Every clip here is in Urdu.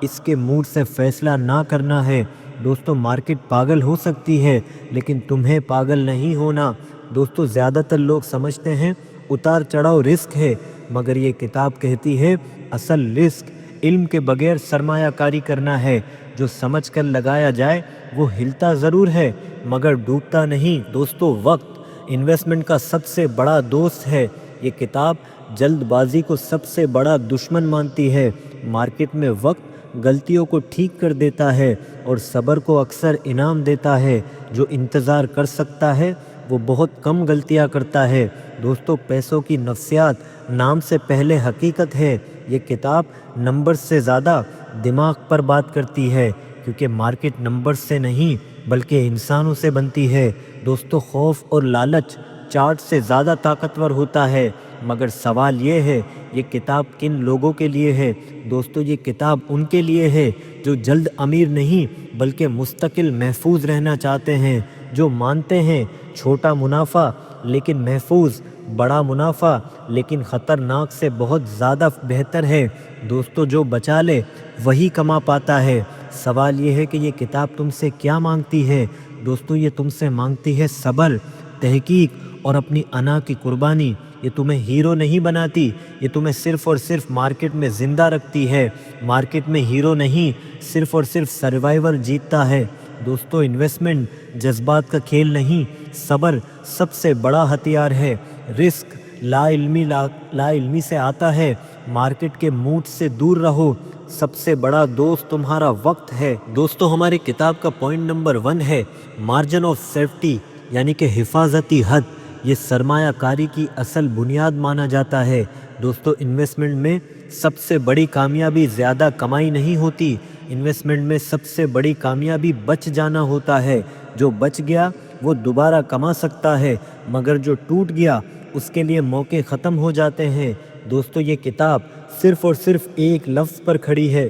اس کے موڈ سے فیصلہ نہ کرنا ہے۔ دوستو مارکیٹ پاگل ہو سکتی ہے لیکن تمہیں پاگل نہیں ہونا۔ دوستو زیادہ تر لوگ سمجھتے ہیں اتار چڑھاؤ رسک ہے، مگر یہ کتاب کہتی ہے اصل رسک علم کے بغیر سرمایہ کاری کرنا ہے۔ جو سمجھ کر لگایا جائے وہ ہلتا ضرور ہے مگر ڈوبتا نہیں۔ دوستو وقت انویسٹمنٹ کا سب سے بڑا دوست ہے۔ یہ کتاب جلد بازی کو سب سے بڑا دشمن مانتی ہے۔ مارکیٹ میں وقت غلطیوں کو ٹھیک کر دیتا ہے اور صبر کو اکثر انعام دیتا ہے۔ جو انتظار کر سکتا ہے وہ بہت کم غلطیاں کرتا ہے۔ دوستو پیسوں کی نفسیات نام سے پہلے حقیقت ہے۔ یہ کتاب نمبر سے زیادہ دماغ پر بات کرتی ہے کیونکہ مارکیٹ نمبر سے نہیں بلکہ انسانوں سے بنتی ہے۔ دوستو خوف اور لالچ چارٹ سے زیادہ طاقتور ہوتا ہے، مگر سوال یہ ہے یہ کتاب کن لوگوں کے لیے ہے؟ دوستو یہ کتاب ان کے لیے ہے جو جلد امیر نہیں بلکہ مستقل محفوظ رہنا چاہتے ہیں، جو مانتے ہیں چھوٹا منافع لیکن محفوظ، بڑا منافع لیکن خطرناک سے بہت زیادہ بہتر ہے۔ دوستو جو بچا لے وہی کما پاتا ہے۔ سوال یہ ہے کہ یہ کتاب تم سے کیا مانگتی ہے؟ دوستو یہ تم سے مانگتی ہے صبر، تحقیق اور اپنی انا کی قربانی۔ یہ تمہیں ہیرو نہیں بناتی، یہ تمہیں صرف اور صرف مارکیٹ میں زندہ رکھتی ہے۔ مارکیٹ میں ہیرو نہیں، صرف اور صرف سروائیور جیتتا ہے۔ دوستو انویسٹمنٹ جذبات کا کھیل نہیں، صبر سب سے بڑا ہتھیار ہے۔ رسک لا علمی سے آتا ہے۔ مارکیٹ کے موڈ سے دور رہو، سب سے بڑا دوست تمہارا وقت ہے۔ دوستو ہماری کتاب کا پوائنٹ نمبر 1 ہے مارجن آف سیفٹی، یعنی کہ حفاظتی حد۔ یہ سرمایہ کاری کی اصل بنیاد مانا جاتا ہے۔ دوستو انویسٹمنٹ میں سب سے بڑی کامیابی زیادہ کمائی نہیں ہوتی، انویسٹمنٹ میں سب سے بڑی کامیابی بچ جانا ہوتا ہے۔ جو بچ گیا وہ دوبارہ کما سکتا ہے، مگر جو ٹوٹ گیا اس کے لیے موقع ختم ہو جاتے ہیں۔ دوستو یہ کتاب صرف اور صرف ایک لفظ پر کھڑی ہے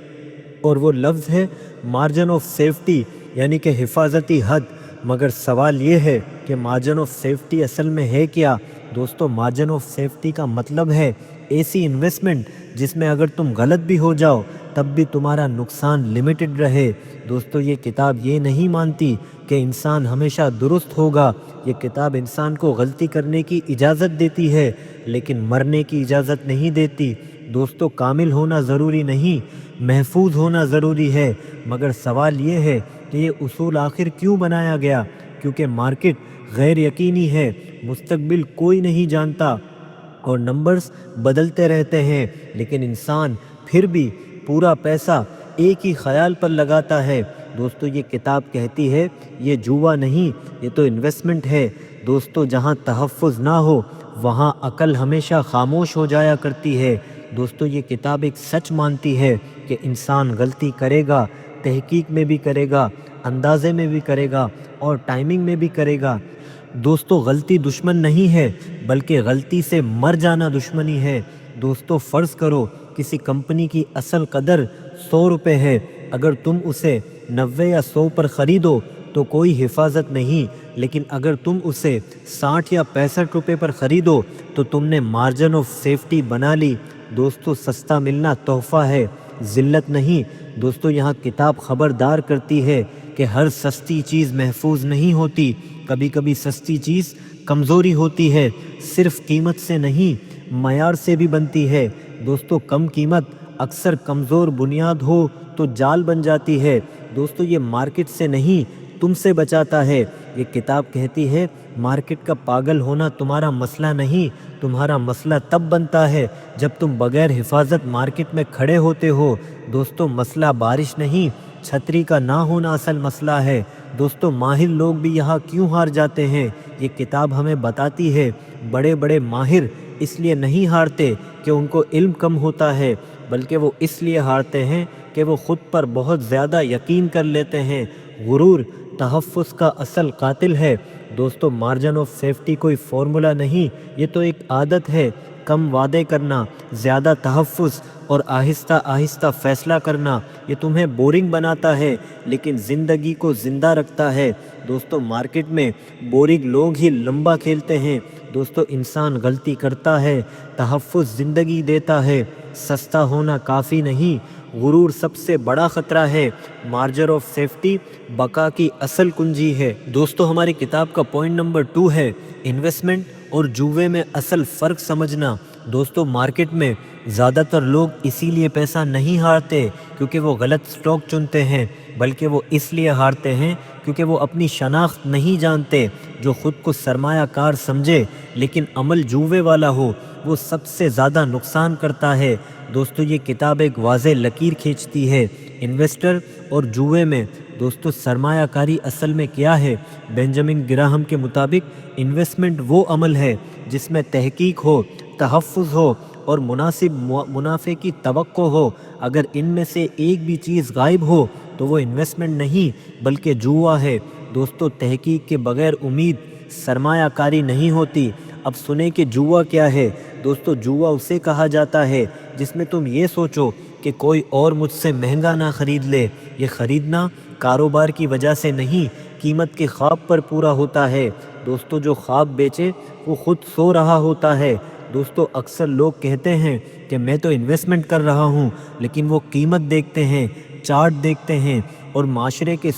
اور وہ لفظ ہے مارجن آف سیفٹی، یعنی کہ حفاظتی حد۔ مگر سوال یہ ہے کہ مارجن آف سیفٹی اصل میں ہے کیا؟ دوستو مارجن آف سیفٹی کا مطلب ہے ایسی انویسٹمنٹ جس میں اگر تم غلط بھی ہو جاؤ تب بھی تمہارا نقصان لمیٹڈ رہے۔ دوستو یہ کتاب یہ نہیں مانتی کہ انسان ہمیشہ درست ہوگا۔ یہ کتاب انسان کو غلطی کرنے کی اجازت دیتی ہے لیکن مرنے کی اجازت نہیں دیتی۔ دوستو کامل ہونا ضروری نہیں، محفوظ ہونا ضروری ہے، مگر سوال یہ ہے کہ یہ اصول آخر کیوں بنایا گیا؟ کیونکہ مارکیٹ غیر یقینی ہے، مستقبل کوئی نہیں جانتا اور نمبرز بدلتے رہتے ہیں، لیکن انسان پھر بھی پورا پیسہ ایک ہی خیال پر لگاتا ہے۔ دوستو یہ کتاب کہتی ہے یہ جوا نہیں، یہ تو انویسٹمنٹ ہے۔ دوستو جہاں تحفظ نہ ہو وہاں عقل ہمیشہ خاموش ہو جایا کرتی ہے۔ دوستو یہ کتاب ایک سچ مانتی ہے کہ انسان غلطی کرے گا، تحقیق میں بھی کرے گا، اندازے میں بھی کرے گا اور ٹائمنگ میں بھی کرے گا۔ دوستو غلطی دشمن نہیں ہے بلکہ غلطی سے مر جانا دشمنی ہے۔ دوستو فرض کرو کسی کمپنی کی اصل قدر 100 روپے ہے، اگر تم اسے 90 یا 100 پر خریدو تو کوئی حفاظت نہیں، لیکن اگر تم اسے 60 یا 65 روپے پر خریدو تو تم نے مارجن آف سیفٹی بنا لی۔ دوستو سستا ملنا تحفہ ہے، ذلت نہیں۔ دوستو یہاں کتاب خبردار کرتی ہے کہ ہر سستی چیز محفوظ نہیں ہوتی، کبھی کبھی سستی چیز کمزوری ہوتی ہے، صرف قیمت سے نہیں معیار سے بھی بنتی ہے۔ دوستو کم قیمت اکثر کمزور بنیاد ہو تو جال بن جاتی ہے۔ دوستو یہ مارکیٹ سے نہیں تم سے بچاتا ہے۔ یہ کتاب کہتی ہے مارکیٹ کا پاگل ہونا تمہارا مسئلہ نہیں، تمہارا مسئلہ تب بنتا ہے جب تم بغیر حفاظت مارکیٹ میں کھڑے ہوتے ہو۔ دوستو مسئلہ بارش نہیں، چھتری کا نہ ہونا اصل مسئلہ ہے۔ دوستو ماہر لوگ بھی یہاں کیوں ہار جاتے ہیں؟ یہ کتاب ہمیں بتاتی ہے بڑے بڑے ماہر اس لیے نہیں ہارتے کہ ان کو علم کم ہوتا ہے، بلکہ وہ اس لیے ہارتے ہیں کہ وہ خود پر بہت زیادہ یقین کر لیتے ہیں۔ غرور تحفظ کا اصل قاتل ہے۔ دوستو مارجن آف سیفٹی کوئی فارمولا نہیں، یہ تو ایک عادت ہے۔ کم وعدے کرنا، زیادہ تحفظ اور آہستہ آہستہ فیصلہ کرنا، یہ تمہیں بورنگ بناتا ہے لیکن زندگی کو زندہ رکھتا ہے۔ دوستو مارکیٹ میں بورنگ لوگ ہی لمبا کھیلتے ہیں۔ دوستو انسان غلطی کرتا ہے، تحفظ زندگی دیتا ہے۔ سستا ہونا کافی نہیں، غرور سب سے بڑا خطرہ ہے، مارجر آف سیفٹی بقا کی اصل کنجی ہے۔ دوستو ہماری کتاب کا پوائنٹ نمبر 2 ہے انویسٹمنٹ اور جوے میں اصل فرق سمجھنا۔ دوستو مارکیٹ میں زیادہ تر لوگ اسی لیے پیسہ نہیں ہارتے کیونکہ وہ غلط سٹاک چنتے ہیں، بلکہ وہ اس لیے ہارتے ہیں کیونکہ وہ اپنی شناخت نہیں جانتے۔ جو خود کو سرمایہ کار سمجھے لیکن عمل جوے والا ہو، وہ سب سے زیادہ نقصان کرتا ہے۔ دوستو یہ کتاب ایک واضح لکیر کھینچتی ہے انویسٹر اور جوے میں۔ دوستو سرمایہ کاری اصل میں کیا ہے؟ بینجامن گراہم کے مطابق انویسٹمنٹ وہ عمل ہے جس میں تحقیق ہو، تحفظ ہو اور مناسب منافع کی توقع ہو۔ اگر ان میں سے ایک بھی چیز غائب ہو تو وہ انویسٹمنٹ نہیں بلکہ جوا ہے۔ دوستو تحقیق کے بغیر امید سرمایہ کاری نہیں ہوتی۔ اب سنیں کہ جوا کیا ہے۔ دوستو جوا اسے کہا جاتا ہے جس میں تم یہ سوچو کہ کوئی اور مجھ سے مہنگا نہ خرید لے۔ یہ خریدنا کاروبار کی وجہ سے نہیں، قیمت کے خواب پر پورا ہوتا ہے۔ دوستو جو خواب بیچے وہ خود سو رہا ہوتا ہے۔ دوستو اکثر لوگ کہتے ہیں کہ میں تو انویسٹمنٹ کر رہا ہوں، لیکن وہ قیمت دیکھتے ہیں، چارٹ دیکھتے ہیں اور معاشرے کے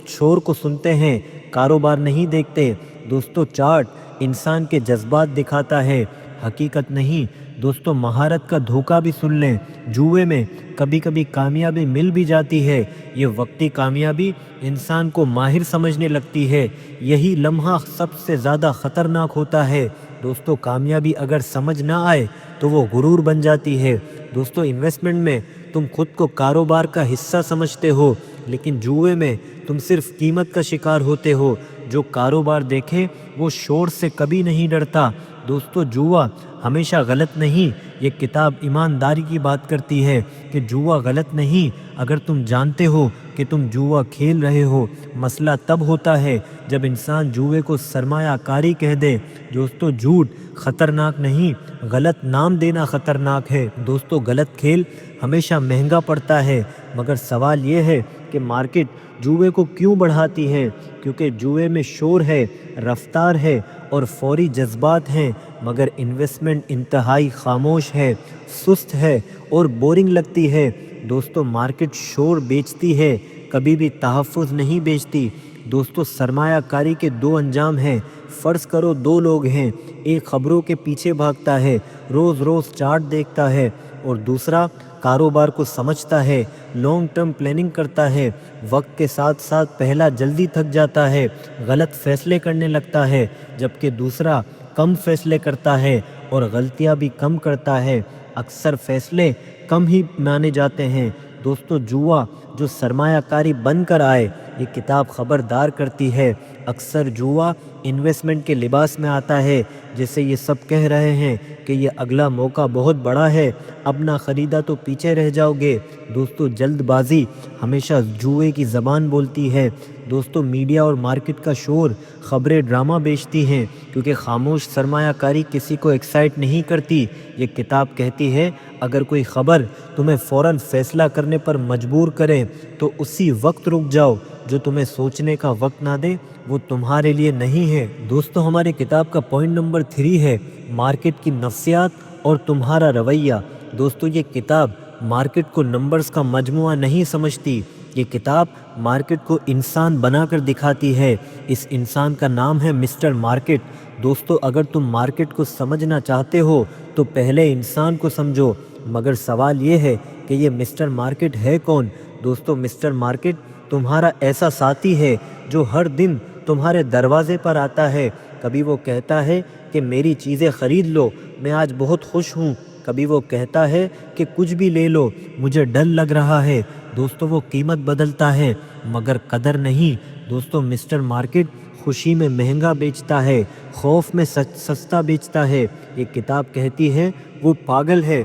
شور کو سنتے ہیں، کاروبار نہیں دیکھتے۔ دوستو چارٹ انسان کے جذبات دکھاتا ہے، حقیقت نہیں۔ دوستو مہارت کا دھوکہ بھی سن لیں، جوئے میں کبھی کبھی کامیابی مل بھی جاتی ہے۔ یہ وقتی کامیابی انسان کو ماہر سمجھنے لگتی ہے، یہی لمحہ سب سے زیادہ خطرناک ہوتا ہے۔ دوستو کامیابی اگر سمجھ نہ آئے تو وہ غرور بن جاتی ہے۔ دوستو انویسٹمنٹ میں تم خود کو کاروبار کا حصہ سمجھتے ہو، لیکن جوئے میں تم صرف قیمت کا شکار ہوتے ہو۔ جو کاروبار دیکھے وہ شور سے کبھی نہیں ڈرتا۔ دوستو جوا ہمیشہ غلط نہیں۔ یہ کتاب ایمانداری کی بات کرتی ہے کہ جوا غلط نہیں اگر تم جانتے ہو کہ تم جوا کھیل رہے ہو۔ مسئلہ تب ہوتا ہے جب انسان جوئے کو سرمایہ کاری کہہ دے۔ دوستو جھوٹ خطرناک نہیں، غلط نام دینا خطرناک ہے۔ دوستو غلط کھیل ہمیشہ مہنگا پڑتا ہے، مگر سوال یہ ہے کہ مارکیٹ جوئے کو کیوں بڑھاتی ہے؟ کیونکہ جوئے میں شور ہے، رفتار ہے اور فوری جذبات ہیں، مگر انویسٹمنٹ انتہائی خاموش ہے، سست ہے اور بورنگ لگتی ہے۔ دوستو مارکیٹ شور بیچتی ہے، کبھی بھی تحفظ نہیں بیچتی۔ دوستو سرمایہ کاری کے 2 انجام ہیں۔ فرض کرو 2 لوگ ہیں، ایک خبروں کے پیچھے بھاگتا ہے، روز روز چارٹ دیکھتا ہے، اور دوسرا کاروبار کو سمجھتا ہے، لانگ ٹرم پلاننگ کرتا ہے۔ وقت کے ساتھ ساتھ پہلا جلدی تھک جاتا ہے، غلط فیصلے کرنے لگتا ہے، جبکہ دوسرا کم فیصلے کرتا ہے اور غلطیاں بھی کم کرتا ہے۔ اکثر فیصلے کم ہی مانے جاتے ہیں۔ دوستو جوا جو سرمایہ کاری بن کر آئے، یہ کتاب خبردار کرتی ہے۔ اکثر جوا انویسٹمنٹ کے لباس میں آتا ہے، جیسے یہ سب کہہ رہے ہیں کہ یہ اگلا موقع بہت بڑا ہے، اب نہ خریدا تو پیچھے رہ جاؤ گے۔ دوستو جلد بازی ہمیشہ جوئے کی زبان بولتی ہے۔ دوستو میڈیا اور مارکیٹ کا شور خبریں ڈرامہ بیچتی ہیں، کیونکہ خاموش سرمایہ کاری کسی کو ایکسائٹ نہیں کرتی۔ یہ کتاب کہتی ہے اگر کوئی خبر تمہیں فوراً فیصلہ کرنے پر مجبور کرے تو اسی وقت رک جاؤ۔ جو تمہیں سوچنے کا وقت نہ دے وہ تمہارے لیے نہیں ہے۔ دوستو ہماری کتاب کا پوائنٹ نمبر 3 ہے مارکیٹ کی نفسیات اور تمہارا رویہ۔ دوستو یہ کتاب مارکیٹ کو نمبرز کا مجموعہ نہیں سمجھتی، یہ کتاب مارکیٹ کو انسان بنا کر دکھاتی ہے۔ اس انسان کا نام ہے مسٹر مارکیٹ۔ دوستو اگر تم مارکیٹ کو سمجھنا چاہتے ہو تو پہلے انسان کو سمجھو، مگر سوال یہ ہے کہ یہ مسٹر مارکیٹ ہے کون؟ دوستو مسٹر مارکیٹ تمہارا ایسا ساتھی ہے جو ہر دن تمہارے دروازے پر آتا ہے۔ کبھی وہ کہتا ہے کہ میری چیزیں خرید لو، میں آج بہت خوش ہوں۔ کبھی وہ کہتا ہے کہ کچھ بھی لے لو، مجھے ڈر لگ رہا ہے۔ دوستو وہ قیمت بدلتا ہے مگر قدر نہیں۔ دوستو مسٹر مارکیٹ خوشی میں مہنگا بیچتا ہے، خوف میں سستا بیچتا ہے۔ یہ کتاب کہتی ہے وہ پاگل ہے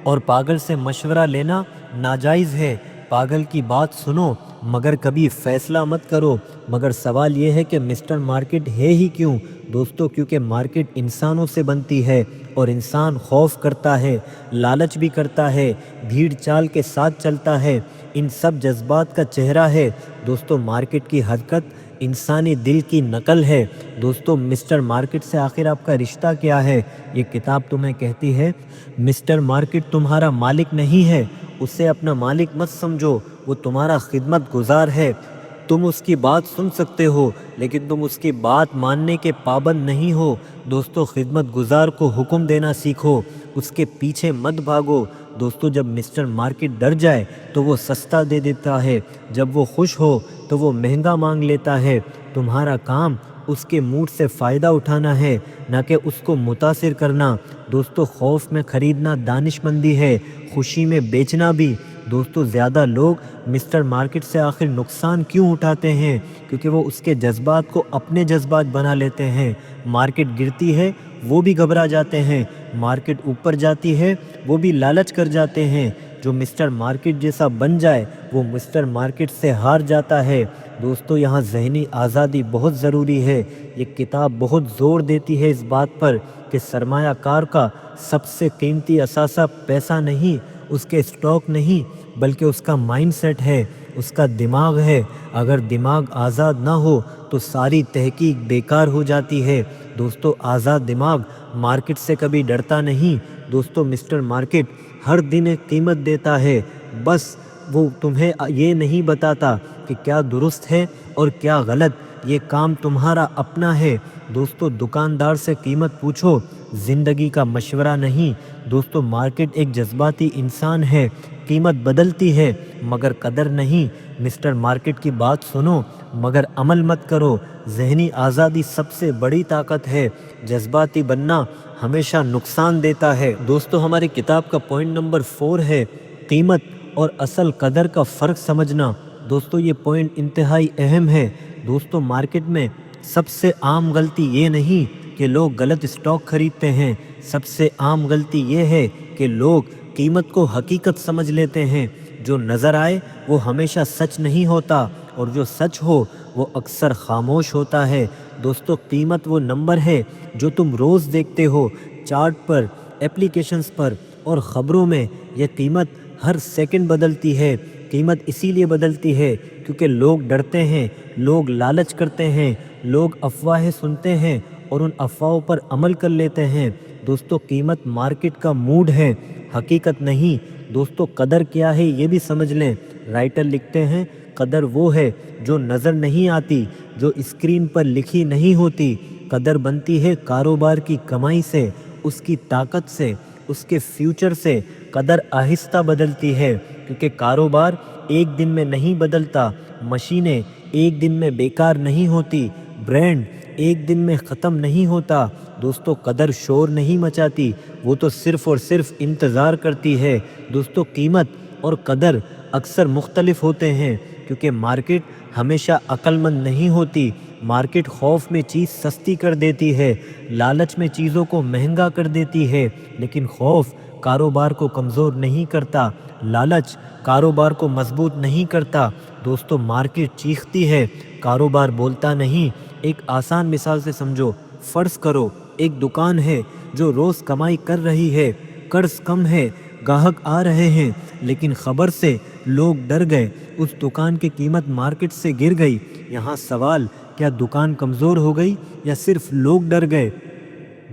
اور پاگل سے مشورہ لینا ناجائز ہے۔ پاگل کی بات سنو مگر کبھی فیصلہ مت کرو۔ مگر سوال یہ ہے کہ مسٹر مارکیٹ ہے ہی کیوں؟ دوستو کیونکہ مارکیٹ انسانوں سے بنتی ہے اور انسان خوف کرتا ہے، لالچ بھی کرتا ہے، بھیڑ چال کے ساتھ چلتا ہے، ان سب جذبات کا چہرہ ہے۔ دوستو مارکیٹ کی حرکت انسانی دل کی نقل ہے۔ دوستو مسٹر مارکیٹ سے آخر آپ کا رشتہ کیا ہے؟ یہ کتاب تمہیں کہتی ہے مسٹر مارکیٹ تمہارا مالک نہیں ہے، اسے اپنا مالک مت سمجھو، وہ تمہارا خدمت گزار ہے۔ تم اس کی بات سن سکتے ہو لیکن تم اس کی بات ماننے کے پابند نہیں ہو۔ دوستو، خدمت گزار کو حکم دینا سیکھو، اس کے پیچھے مت بھاگو۔ دوستو، جب مسٹر مارکیٹ ڈر جائے تو وہ سستا دے دیتا ہے، جب وہ خوش ہو تو وہ مہنگا مانگ لیتا ہے۔ تمہارا کام اس کے موڈ سے فائدہ اٹھانا ہے، نہ کہ اس کو متاثر کرنا۔ دوستو، خوف میں خریدنا دانش مندی ہے، خوشی میں بیچنا بھی۔ دوستو، زیادہ لوگ مسٹر مارکیٹ سے آخر نقصان کیوں اٹھاتے ہیں؟ کیونکہ وہ اس کے جذبات کو اپنے جذبات بنا لیتے ہیں۔ مارکیٹ گرتی ہے وہ بھی گھبرا جاتے ہیں، مارکیٹ اوپر جاتی ہے وہ بھی لالچ کر جاتے ہیں۔ جو مسٹر مارکیٹ جیسا بن جائے وہ مسٹر مارکیٹ سے ہار جاتا ہے۔ دوستو، یہاں ذہنی آزادی بہت ضروری ہے۔ یہ کتاب بہت زور دیتی ہے اس بات پر کہ سرمایہ کار کا سب سے قیمتی اثاثہ پیسہ نہیں، اس کے اسٹاک نہیں، بلکہ اس کا مائنڈ سیٹ ہے، اس کا دماغ ہے۔ اگر دماغ آزاد نہ ہو تو ساری تحقیق بیکار ہو جاتی ہے۔ دوستو، آزاد دماغ مارکیٹ سے کبھی ڈرتا نہیں۔ دوستو، مسٹر مارکیٹ ہر دن ایک قیمت دیتا ہے، بس وہ تمہیں یہ نہیں بتاتا کہ کیا درست ہے اور کیا غلط، یہ کام تمہارا اپنا ہے۔ دوستو، دکاندار سے قیمت پوچھو، زندگی کا مشورہ نہیں۔ دوستو، مارکیٹ ایک جذباتی انسان ہے، قیمت بدلتی ہے مگر قدر نہیں۔ مسٹر مارکیٹ کی بات سنو مگر عمل مت کرو۔ ذہنی آزادی سب سے بڑی طاقت ہے، جذباتی بننا ہمیشہ نقصان دیتا ہے۔ دوستو، ہماری کتاب کا پوائنٹ نمبر 4 ہے قیمت اور اصل قدر کا فرق سمجھنا۔ دوستو، یہ پوائنٹ انتہائی اہم ہے۔ دوستو، مارکیٹ میں سب سے عام غلطی یہ نہیں کہ لوگ غلط اسٹاک خریدتے ہیں، سب سے عام غلطی یہ ہے کہ لوگ قیمت کو حقیقت سمجھ لیتے ہیں۔ جو نظر آئے وہ ہمیشہ سچ نہیں ہوتا، اور جو سچ ہو وہ اکثر خاموش ہوتا ہے۔ دوستو، قیمت وہ نمبر ہے جو تم روز دیکھتے ہو، چارٹ پر، اپلیکیشنز پر اور خبروں میں۔ یہ قیمت ہر سیکنڈ بدلتی ہے۔ قیمت اسی لیے بدلتی ہے کیونکہ لوگ ڈرتے ہیں، لوگ لالچ کرتے ہیں، لوگ افواہیں سنتے ہیں اور ان افواہوں پر عمل کر لیتے ہیں۔ دوستو، قیمت مارکیٹ کا موڈ ہے، حقیقت نہیں۔ دوستو، قدر کیا ہے یہ بھی سمجھ لیں۔ رائٹر لکھتے ہیں، قدر وہ ہے جو نظر نہیں آتی، جو اسکرین پر لکھی نہیں ہوتی۔ قدر بنتی ہے کاروبار کی کمائی سے، اس کی طاقت سے، اس کے فیوچر سے۔ قدر آہستہ بدلتی ہے کیونکہ کاروبار ایک دن میں نہیں بدلتا، مشینیں ایک دن میں بیکار نہیں ہوتی، برانڈ ایک دن میں ختم نہیں ہوتا۔ دوستو، قدر شور نہیں مچاتی، وہ تو صرف اور صرف انتظار کرتی ہے۔ دوستو، قیمت اور قدر اکثر مختلف ہوتے ہیں کیونکہ مارکیٹ ہمیشہ عقل مند نہیں ہوتی۔ مارکیٹ خوف میں چیز سستی کر دیتی ہے، لالچ میں چیزوں کو مہنگا کر دیتی ہے، لیکن خوف کاروبار کو کمزور نہیں کرتا، لالچ کاروبار کو مضبوط نہیں کرتا۔ دوستو، مارکیٹ چیختی ہے، کاروبار بولتا نہیں۔ ایک آسان مثال سے سمجھو، فرض کرو ایک دکان ہے جو روز کمائی کر رہی ہے، قرض کم ہے، گاہک آ رہے ہیں، لیکن خبر سے لوگ ڈر گئے، اس دکان کی قیمت مارکیٹ سے گر گئی۔ یہاں سوال، کیا دکان کمزور ہو گئی یا صرف لوگ ڈر گئے؟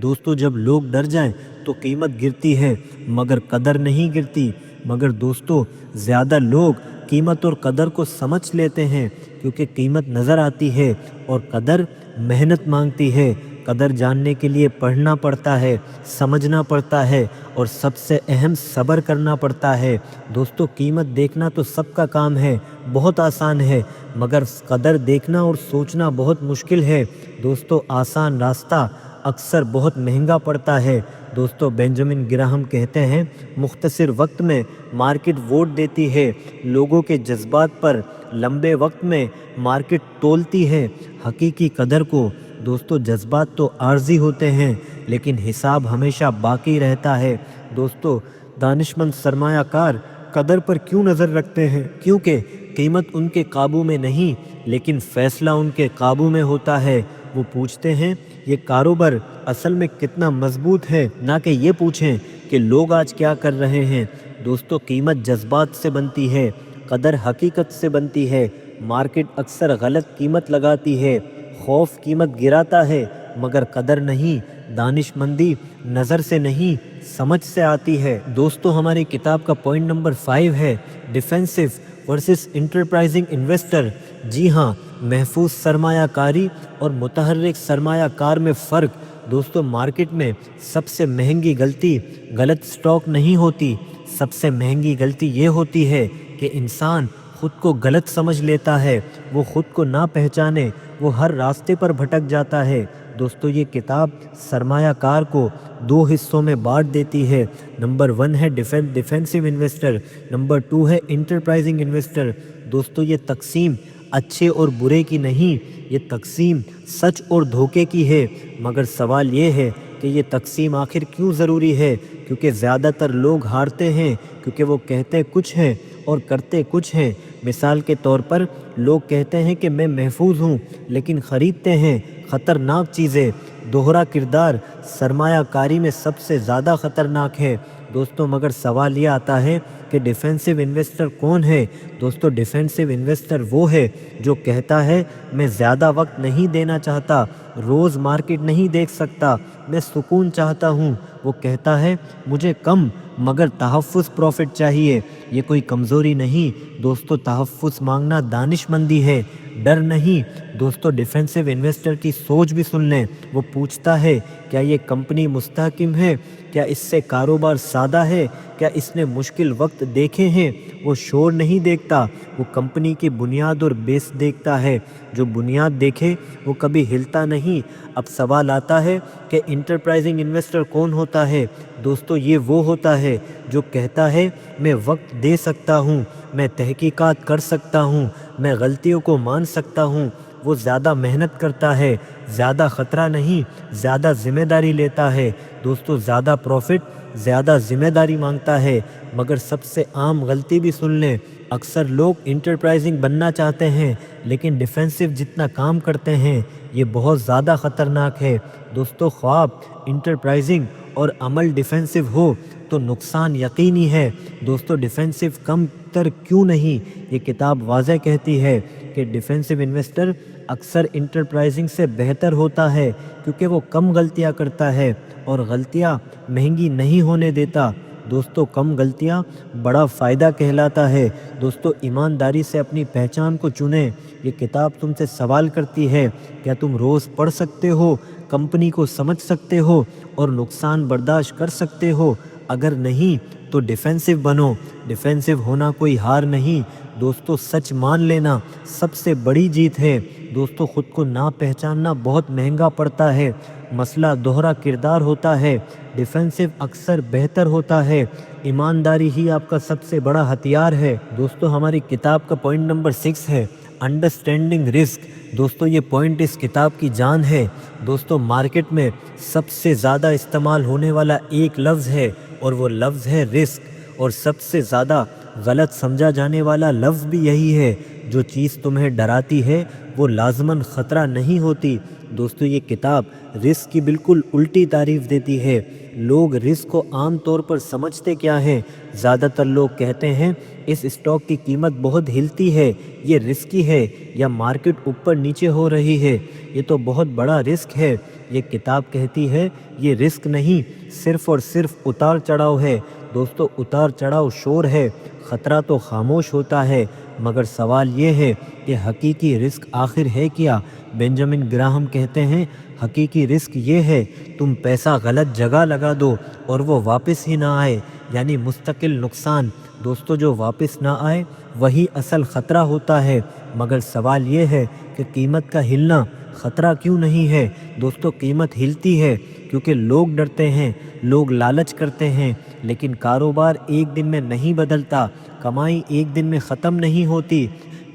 دوستو، جب لوگ ڈر جائیں تو قیمت گرتی ہے مگر قدر نہیں گرتی۔ مگر دوستو، زیادہ لوگ قیمت اور قدر کو سمجھ لیتے ہیں کیونکہ قیمت نظر آتی ہے اور قدر محنت مانگتی ہے۔ قدر جاننے کے لیے پڑھنا پڑتا ہے، سمجھنا پڑتا ہے اور سب سے اہم صبر کرنا پڑتا ہے۔ دوستو، قیمت دیکھنا تو سب کا کام ہے، بہت آسان ہے، مگر قدر دیکھنا اور سوچنا بہت مشکل ہے۔ دوستو، آسان راستہ اکثر بہت مہنگا پڑتا ہے۔ دوستو، بینجامن گراہم کہتے ہیں، مختصر وقت میں مارکیٹ ووٹ دیتی ہے، لوگوں کے جذبات پر لمبے وقت میں مارکیٹ تولتی ہے حقیقی قدر کو۔ دوستو، جذبات تو عارضی ہوتے ہیں لیکن حساب ہمیشہ باقی رہتا ہے۔ دوستو، دانش مند سرمایہ کار قدر پر کیوں نظر رکھتے ہیں؟ کیونکہ قیمت ان کے قابو میں نہیں لیکن فیصلہ ان کے قابو میں ہوتا ہے۔ وہ پوچھتے ہیں یہ کاروبار اصل میں کتنا مضبوط ہے، نہ کہ یہ پوچھیں کہ لوگ آج کیا کر رہے ہیں۔ دوستو، قیمت جذبات سے بنتی ہے، قدر حقیقت سے بنتی ہے۔ مارکیٹ اکثر غلط قیمت لگاتی ہے، خوف قیمت گراتا ہے مگر قدر نہیں۔ دانش مندی نظر سے نہیں سمجھ سے آتی ہے۔ دوستو ہماری کتاب کا پوائنٹ نمبر 5 ہے ڈیفینسو ورسز انٹرپرائزنگ انویسٹر۔ جی ہاں، محفوظ سرمایہ کاری اور متحرک سرمایہ کار میں فرق۔ دوستو مارکیٹ میں سب سے مہنگی غلطی غلط سٹاک نہیں ہوتی، سب سے مہنگی غلطی یہ ہوتی ہے کہ انسان خود کو غلط سمجھ لیتا ہے، وہ خود کو نہ پہچانے، وہ ہر راستے پر بھٹک جاتا ہے۔ دوستو یہ کتاب سرمایہ کار کو 2 حصوں میں بانٹ دیتی ہے۔ نمبر 1 ہے ڈیفینسو انویسٹر، نمبر 2 ہے انٹرپرائزنگ انویسٹر۔ دوستو یہ تقسیم اچھے اور برے کی نہیں، یہ تقسیم سچ اور دھوکے کی ہے۔ مگر سوال یہ ہے کہ یہ تقسیم آخر کیوں ضروری ہے؟ کیونکہ زیادہ تر لوگ ہارتے ہیں کیونکہ وہ کہتے کچھ ہیں اور کرتے کچھ ہیں۔ مثال کے طور پر لوگ کہتے ہیں کہ میں محفوظ ہوں لیکن خریدتے ہیں خطرناک چیزیں۔ دوہرا کردار سرمایہ کاری میں سب سے زیادہ خطرناک ہے۔ دوستو مگر سوال یہ آتا ہے کہ ڈیفینسو انویسٹر کون ہے؟ دوستو ڈیفینسو انویسٹر وہ ہے جو کہتا ہے میں زیادہ وقت نہیں دینا چاہتا، روز مارکیٹ نہیں دیکھ سکتا، میں سکون چاہتا ہوں۔ وہ کہتا ہے مجھے کم مگر تحفظ پروفٹ چاہیے۔ یہ کوئی کمزوری نہیں دوستو، تحفظ مانگنا دانش مندی ہے، ڈر نہیں۔ دوستو ڈیفینسو انویسٹر کی سوچ بھی سن لیں، وہ پوچھتا ہے کیا یہ کمپنی مستحکم ہے؟ کیا اس سے کاروبار سادہ ہے؟ کیا اس نے مشکل وقت دیکھے ہیں؟ وہ شور نہیں دیکھتا، وہ کمپنی کی بنیاد اور بیس دیکھتا ہے۔ جو بنیاد دیکھے وہ کبھی ہلتا نہیں۔ اب سوال آتا ہے کہ انٹرپرائزنگ انویسٹر کون ہوتا ہے؟ دوستو یہ وہ ہوتا ہے جو کہتا ہے میں وقت دے سکتا ہوں، میں تحقیقات کر سکتا ہوں، میں غلطیوں کو مان سکتا ہوں۔ وہ زیادہ محنت کرتا ہے، زیادہ خطرہ نہیں، زیادہ ذمہ داری لیتا ہے۔ دوستو زیادہ پروفٹ زیادہ ذمہ داری مانگتا ہے۔ مگر سب سے عام غلطی بھی سن لیں، اکثر لوگ انٹرپرائزنگ بننا چاہتے ہیں لیکن ڈیفینسو جتنا کام کرتے ہیں یہ بہت زیادہ خطرناک ہے۔ دوستو خواب انٹرپرائزنگ اور عمل ڈیفینسو ہو تو نقصان یقینی ہے۔ دوستو ڈیفینسو کم تر کیوں نہیں؟ یہ کتاب واضح کہتی ہے کہ ڈیفینسو انویسٹر اکثر انٹرپرائزنگ سے بہتر ہوتا ہے کیونکہ وہ کم غلطیاں کرتا ہے اور غلطیاں مہنگی نہیں ہونے دیتا۔ دوستو کم غلطیاں بڑا فائدہ کہلاتا ہے۔ دوستو ایمانداری سے اپنی پہچان کو چنیں۔ یہ کتاب تم سے سوال کرتی ہے کیا تم روز پڑھ سکتے ہو، کمپنی کو سمجھ سکتے ہو اور نقصان برداشت کر سکتے ہو؟ اگر نہیں تو ڈیفینسو بنو۔ ڈیفینسو ہونا کوئی ہار نہیں دوستو، سچ مان لینا سب سے بڑی جیت ہے۔ دوستو خود کو نہ پہچاننا بہت مہنگا پڑتا ہے۔ مسئلہ دوہرا کردار ہوتا ہے، ڈیفینسو اکثر بہتر ہوتا ہے۔ ایمانداری ہی آپ کا سب سے بڑا ہتھیار ہے۔ دوستو ہماری کتاب کا پوائنٹ نمبر 6 ہے انڈرسٹینڈنگ رسک۔ دوستو یہ پوائنٹ اس کتاب کی جان ہے۔ دوستو مارکیٹ میں سب سے زیادہ استعمال ہونے والا ایک لفظ ہے اور وہ لفظ ہے رسک، اور سب سے زیادہ غلط سمجھا جانے والا لفظ بھی یہی ہے۔ جو چیز تمہیں ڈراتی ہے وہ لازماً خطرہ نہیں ہوتی۔ دوستو یہ کتاب رسک کی بالکل الٹی تعریف دیتی ہے۔ لوگ رسک کو عام طور پر سمجھتے کیا ہیں؟ زیادہ تر لوگ کہتے ہیں اس اسٹاک کی قیمت بہت ہلتی ہے، یہ رسکی ہے، یا مارکیٹ اوپر نیچے ہو رہی ہے، یہ تو بہت بڑا رسک ہے۔ یہ کتاب کہتی ہے یہ رسک نہیں، صرف اور صرف اتار چڑھاؤ ہے۔ دوستو اتار چڑھاؤ شور ہے، خطرہ تو خاموش ہوتا ہے۔ مگر سوال یہ ہے کہ حقیقی رسک آخر ہے کیا؟ بینجامن گراہم کہتے ہیں حقیقی رسک یہ ہے تم پیسہ غلط جگہ لگا دو اور وہ واپس ہی نہ آئے، یعنی مستقل نقصان۔ دوستو جو واپس نہ آئے وہی اصل خطرہ ہوتا ہے۔ مگر سوال یہ ہے کہ قیمت کا ہلنا خطرہ کیوں نہیں ہے؟ دوستو قیمت ہلتی ہے کیونکہ لوگ ڈرتے ہیں، لوگ لالچ کرتے ہیں، لیکن کاروبار ایک دن میں نہیں بدلتا، کمائی ایک دن میں ختم نہیں ہوتی۔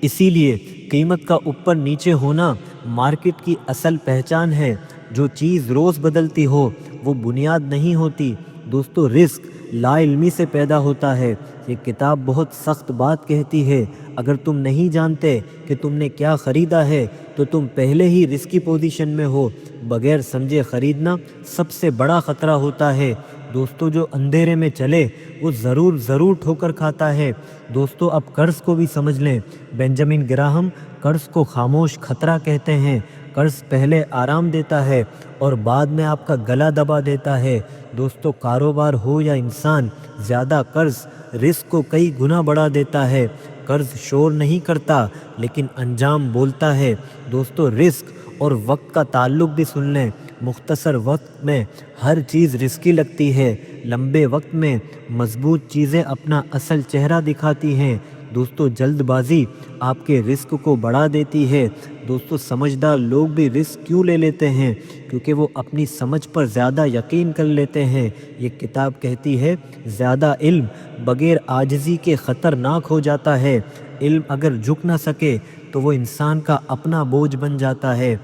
اسی لیے قیمت کا اوپر نیچے ہونا مارکیٹ کی اصل پہچان ہے۔ جو چیز روز بدلتی ہو وہ بنیاد نہیں ہوتی۔ دوستو رسک لا علمی سے پیدا ہوتا ہے۔ یہ کتاب بہت سخت بات کہتی ہے، اگر تم نہیں جانتے کہ تم نے کیا خریدا ہے تو تم پہلے ہی رسکی پوزیشن میں ہو۔ بغیر سمجھے خریدنا سب سے بڑا خطرہ ہوتا ہے۔ دوستو جو اندھیرے میں چلے وہ ضرور ٹھوکر کھاتا ہے۔ دوستو اب قرض کو بھی سمجھ لیں۔ بینجامن گراہم قرض کو خاموش خطرہ کہتے ہیں۔ قرض پہلے آرام دیتا ہے اور بعد میں آپ کا گلا دبا دیتا ہے۔ دوستو کاروبار ہو یا انسان، زیادہ قرض رزق کو کئی گنا بڑھا دیتا ہے۔ قرض شور نہیں کرتا لیکن انجام بولتا ہے۔ دوستو رزق اور وقت کا تعلق بھی سن لیں۔ مختصر وقت میں ہر چیز رزقی لگتی ہے، لمبے وقت میں مضبوط چیزیں اپنا اصل چہرہ دکھاتی ہیں۔ دوستو جلد بازی آپ کے رزق کو بڑھا دیتی ہے۔ دوستو سمجھدار لوگ بھی رزق کیوں لے لیتے ہیں؟ کیونکہ وہ اپنی سمجھ پر زیادہ یقین کر لیتے ہیں۔ یہ کتاب کہتی ہے زیادہ علم بغیر عاجزی کے خطرناک ہو جاتا ہے۔ علم اگر جھک نہ سکے تو وہ انسان کا اپنا بوجھ بن جاتا ہے۔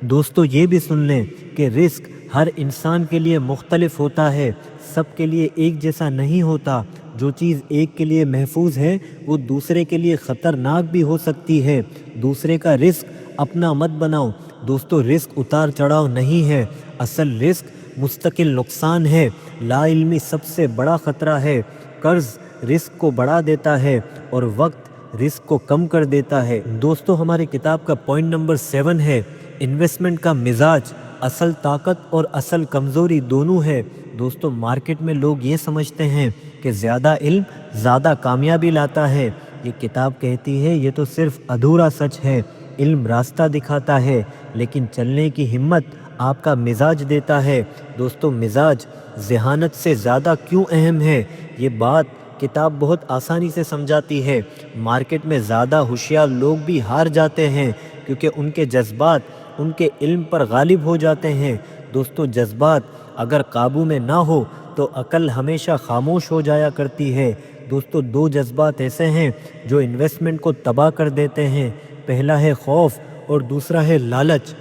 دوستو یہ بھی سن لیں کہ رزق ہر انسان کے لیے مختلف ہوتا ہے، سب کے لیے ایک جیسا نہیں ہوتا۔ جو چیز ایک کے لیے محفوظ ہے وہ دوسرے کے لیے خطرناک بھی ہو سکتی ہے۔ دوسرے کا رزق اپنا مت بناؤ۔ دوستو رزق اتار چڑھاؤ نہیں ہے، اصل رزق مستقل نقصان ہے۔ لا علمی سب سے بڑا خطرہ ہے۔ قرض رزق کو بڑھا دیتا ہے اور وقت رزق کو کم کر دیتا ہے۔ دوستو ہماری کتاب کا پوائنٹ نمبر 7 ہے انویسٹمنٹ کا مزاج، اصل طاقت اور اصل کمزوری دونوں ہے۔ دوستو مارکیٹ میں لوگ یہ سمجھتے ہیں کہ زیادہ علم زیادہ کامیابی لاتا ہے۔ یہ کتاب کہتی ہے یہ تو صرف ادھورا سچ ہے۔ علم راستہ دکھاتا ہے لیکن چلنے کی ہمت آپ کا مزاج دیتا ہے۔ دوستو مزاج ذہانت سے زیادہ کیوں اہم ہے؟ یہ بات کتاب بہت آسانی سے سمجھاتی ہے۔ مارکیٹ میں زیادہ ہوشیار لوگ بھی ہار جاتے ہیں کیونکہ ان کے جذبات ان کے علم پر غالب ہو جاتے ہیں۔ دوستو جذبات اگر قابو میں نہ ہو تو عقل ہمیشہ خاموش ہو جایا کرتی ہے۔ دوستو 2 جذبات ایسے ہیں جو انویسٹمنٹ کو تباہ کر دیتے ہیں۔ پہلا ہے خوف اور دوسرا ہے لالچ۔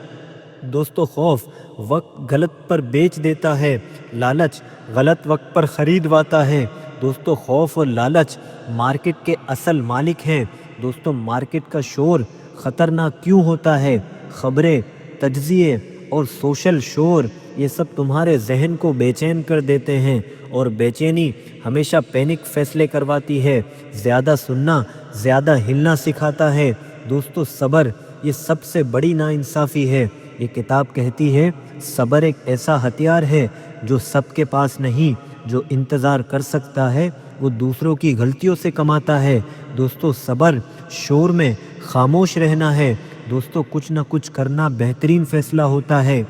دوستو خوف وقت غلط پر بیچ دیتا ہے، لالچ غلط وقت پر خریدواتا ہے۔ دوستو خوف اور لالچ مارکیٹ کے اصل مالک ہیں۔ دوستو مارکیٹ کا شور خطرناک کیوں ہوتا ہے؟ خبریں، تجزیے اور سوشل شور یہ سب تمہارے ذہن کو بے چین کر دیتے ہیں اور بے چینی ہمیشہ پینک فیصلے کرواتی ہے۔ زیادہ سننا زیادہ ہلنا سکھاتا ہے۔ دوستو صبر یہ سب سے بڑی ناانصافی ہے۔ یہ کتاب کہتی ہے صبر ایک ایسا ہتھیار ہے جو سب کے پاس نہیں۔ جو انتظار کر سکتا ہے وہ دوسروں کی غلطیوں سے کماتا ہے۔ دوستو صبر شور میں خاموش رہنا ہے۔ دوستو کچھ نہ کچھ کرنا بہترین فیصلہ ہوتا ہے۔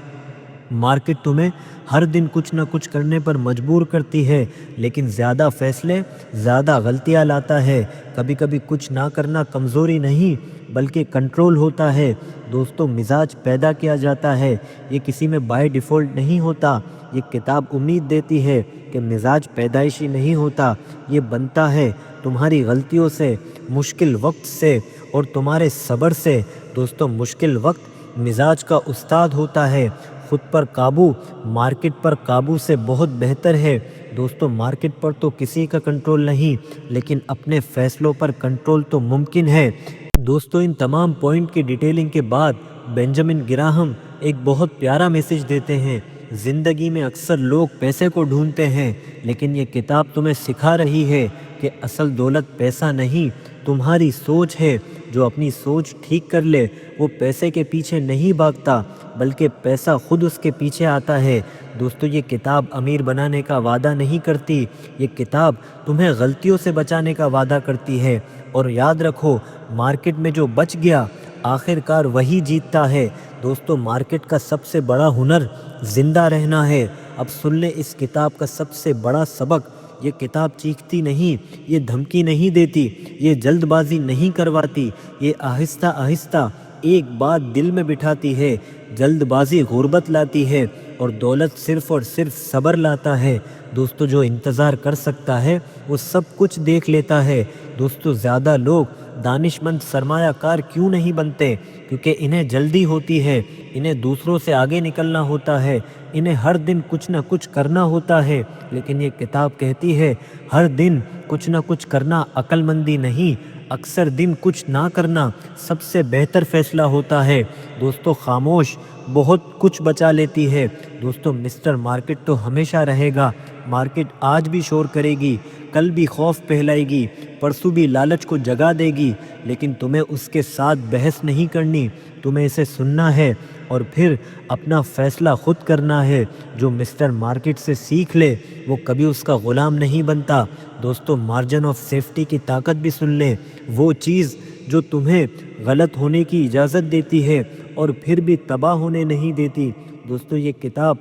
مارکیٹ تمہیں ہر دن کچھ نہ کچھ کرنے پر مجبور کرتی ہے لیکن زیادہ فیصلے زیادہ غلطیاں لاتا ہے۔ کبھی کبھی کچھ نہ کرنا کمزوری نہیں بلکہ کنٹرول ہوتا ہے۔ دوستو مزاج پیدا کیا جاتا ہے، یہ کسی میں بائی ڈیفالٹ نہیں ہوتا۔ یہ کتاب امید دیتی ہے کہ مزاج پیدائشی نہیں ہوتا، یہ بنتا ہے تمہاری غلطیوں سے، مشکل وقت سے اور تمہارے صبر سے۔ دوستو مشکل وقت مزاج کا استاد ہوتا ہے۔ خود پر قابو مارکیٹ پر قابو سے بہت بہتر ہے۔ دوستو مارکیٹ پر تو کسی کا کنٹرول نہیں لیکن اپنے فیصلوں پر کنٹرول تو ممکن ہے۔ دوستو ان تمام پوائنٹ کی ڈیٹیلنگ کے بعد بینجامن گراہم ایک بہت پیارا میسج دیتے ہیں۔ زندگی میں اکثر لوگ پیسے کو ڈھونڈتے ہیں لیکن یہ کتاب تمہیں سکھا رہی ہے کہ اصل دولت پیسہ نہیں تمہاری سوچ ہے۔ جو اپنی سوچ ٹھیک کر لے وہ پیسے کے پیچھے نہیں بھاگتا بلکہ پیسہ خود اس کے پیچھے آتا ہے۔ دوستو یہ کتاب امیر بنانے کا وعدہ نہیں کرتی، یہ کتاب تمہیں غلطیوں سے بچانے کا وعدہ کرتی ہے۔ اور یاد رکھو مارکیٹ میں جو بچ گیا آخر کار وہی جیتتا ہے۔ دوستو مارکیٹ کا سب سے بڑا ہنر زندہ رہنا ہے۔ اب سن لیں اس کتاب کا سب سے بڑا سبق۔ یہ کتاب چیختی نہیں، یہ دھمکی نہیں دیتی، یہ جلد بازی نہیں کرواتی، یہ آہستہ آہستہ ایک بات دل میں بٹھاتی ہے۔ جلد بازی غربت لاتی ہے اور دولت صرف اور صرف صبر لاتا ہے۔ دوستو جو انتظار کر سکتا ہے وہ سب کچھ دیکھ لیتا ہے۔ دوستو زیادہ لوگ دانش مند سرمایہ کار کیوں نہیں بنتے؟ کیونکہ انہیں جلدی ہوتی ہے، انہیں دوسروں سے آگے نکلنا ہوتا ہے، انہیں ہر دن کچھ نہ کچھ کرنا ہوتا ہے۔ لیکن یہ کتاب کہتی ہے ہر دن کچھ نہ کچھ کرنا عقل مندی نہیں، اکثر دن کچھ نہ کرنا سب سے بہتر فیصلہ ہوتا ہے۔ دوستو خاموش بہت کچھ بچا لیتی ہے۔ دوستو مسٹر مارکیٹ تو ہمیشہ رہے گا، مارکیٹ آج بھی شور کرے گی، کل بھی خوف پھیلائے گی، پرسوں بھی لالچ کو جگا دے گی، لیکن تمہیں اس کے ساتھ بحث نہیں کرنی، تمہیں اسے سننا ہے اور پھر اپنا فیصلہ خود کرنا ہے۔ جو مسٹر مارکیٹ سے سیکھ لے وہ کبھی اس کا غلام نہیں بنتا۔ دوستو مارجن آف سیفٹی کی طاقت بھی سن لیں، وہ چیز جو تمہیں غلط ہونے کی اجازت دیتی ہے اور پھر بھی تباہ ہونے نہیں دیتی۔ دوستو یہ کتاب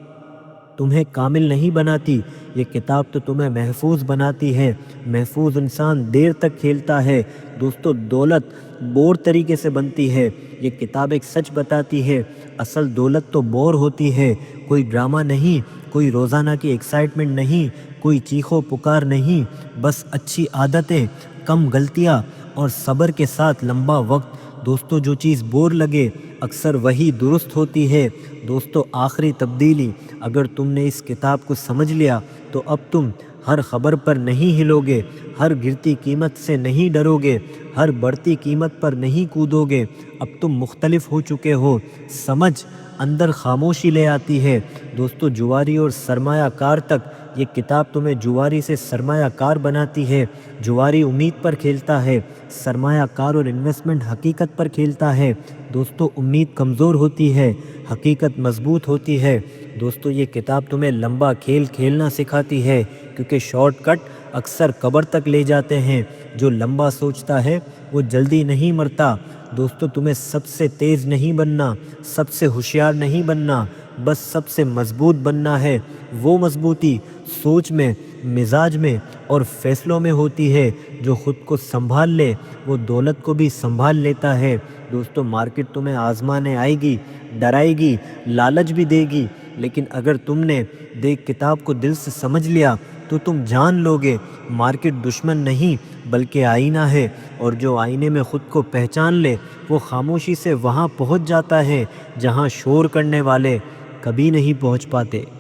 تمہیں کامل نہیں بناتی، یہ کتاب تو تمہیں محفوظ بناتی ہے۔ محفوظ انسان دیر تک کھیلتا ہے۔ دوستو دولت بور طریقے سے بنتی ہے، یہ کتاب ایک سچ بتاتی ہے، اصل دولت تو بور ہوتی ہے۔ کوئی ڈرامہ نہیں، کوئی روزانہ کی ایکسائٹمنٹ نہیں، کوئی چیخو پکار نہیں، بس اچھی عادتیں، کم غلطیاں اور صبر کے ساتھ لمبا وقت۔ دوستو جو چیز بور لگے اکثر وہی درست ہوتی ہے۔ دوستو آخری تبدیلی، اگر تم نے اس کتاب کو سمجھ لیا تو اب تم ہر خبر پر نہیں ہلو گے، ہر گرتی قیمت سے نہیں ڈرو گے، ہر بڑھتی قیمت پر نہیں کودو گے، اب تم مختلف ہو چکے ہو۔ سمجھ اندر خاموشی لے آتی ہے۔ دوستو جواری اور سرمایہ کار تک، یہ کتاب تمہیں جواری سے سرمایہ کار بناتی ہے۔ جواری امید پر کھیلتا ہے، سرمایہ کار اور انویسٹمنٹ حقیقت پر کھیلتا ہے۔ دوستو امید کمزور ہوتی ہے، حقیقت مضبوط ہوتی ہے۔ دوستو یہ کتاب تمہیں لمبا کھیل کھیلنا سکھاتی ہے، کیونکہ شارٹ کٹ اکثر قبر تک لے جاتے ہیں۔ جو لمبا سوچتا ہے وہ جلدی نہیں مرتا۔ دوستو تمہیں سب سے تیز نہیں بننا، سب سے ہوشیار نہیں بننا، بس سب سے مضبوط بننا ہے۔ وہ مضبوطی سوچ میں، مزاج میں اور فیصلوں میں ہوتی ہے۔ جو خود کو سنبھال لے وہ دولت کو بھی سنبھال لیتا ہے۔ دوستو مارکیٹ تمہیں آزمانے آئے گی، ڈرائے گی، لالچ بھی دے گی، لیکن اگر تم نے کتاب کو دل سے سمجھ لیا تو تم جان لو گے مارکیٹ دشمن نہیں بلکہ آئینہ ہے، اور جو آئینے میں خود کو پہچان لے وہ خاموشی سے وہاں پہنچ جاتا ہے جہاں شور کرنے والے کبھی نہیں پہنچ پاتے۔